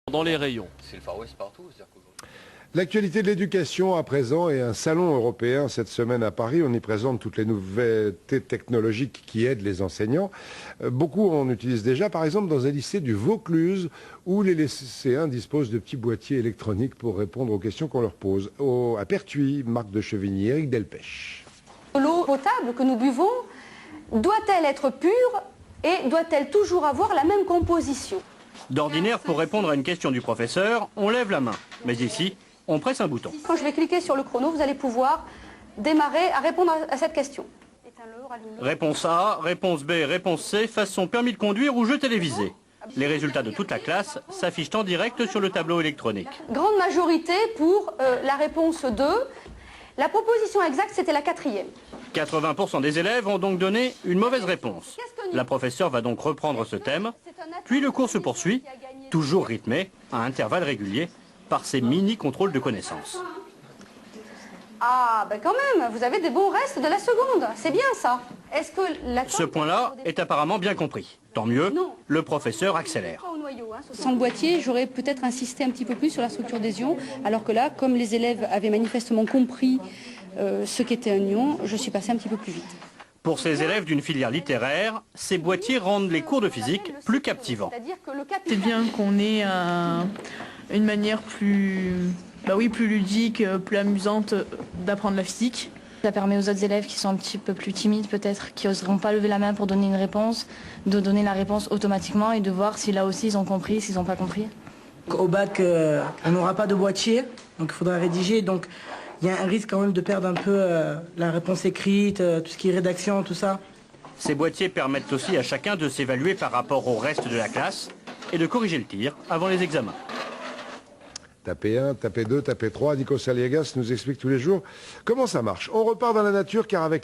dans les rayons. C'est le Far West partout. L'actualité de l'éducation à présent et un salon européen cette semaine à Paris. On y présente toutes les nouveautés technologiques qui aident les enseignants. Beaucoup en utilisent déjà, par exemple dans un lycée du Vaucluse où les lycéens disposent de petits boîtiers électroniques pour répondre aux questions qu'on leur pose. À Pertuis, Marc de Chevigny, Éric Delpech. L'eau potable que nous buvons, doit-elle être pure et doit-elle toujours avoir la même composition? D'ordinaire, pour répondre à une question du professeur, on lève la main. Mais ici, on presse un bouton. Quand je vais cliquer sur le chrono, vous allez pouvoir démarrer à répondre à cette question. Réponse A, réponse B, réponse C, façon permis de conduire ou jeu télévisé. Les résultats de toute la classe s'affichent en direct sur le tableau électronique. Grande majorité pour la réponse 2. La proposition exacte, c'était la 4e. 80% des élèves ont donc donné une mauvaise réponse. La professeure va donc reprendre ce thème, puis le cours se poursuit, toujours rythmé, à intervalles réguliers, par ces mini-contrôles de connaissances. Ah, ben quand même, vous avez des bons restes de la seconde, c'est bien ça. Est-ce que ce point-là est apparemment bien compris. Tant mieux, le professeur accélère. Sans le boîtier, j'aurais peut-être insisté un petit peu plus sur la structure des ions, alors que là, comme les élèves avaient manifestement compris ce qu'était un ion, je suis passée un petit peu plus vite. Pour ces élèves d'une filière littéraire, ces boîtiers rendent les cours de physique plus captivants. C'est bien qu'on ait une manière plus ludique, plus amusante d'apprendre la physique. Ça permet aux autres élèves qui sont un petit peu plus timides peut-être, qui n'oseront pas lever la main pour donner une réponse, de donner la réponse automatiquement et de voir si là aussi ils ont compris, s'ils n'ont pas compris. Au bac, on n'aura pas de boîtier, donc il faudra rédiger. Donc il y a un risque quand même de perdre un peu la réponse écrite, tout ce qui est rédaction, tout ça. Ces boîtiers permettent aussi à chacun de s'évaluer par rapport au reste de la classe et de corriger le tir avant les examens. Tapez 1, tapez 2, tapez 3. Nico Saliegas nous explique tous les jours comment ça marche. On repart dans la nature car avec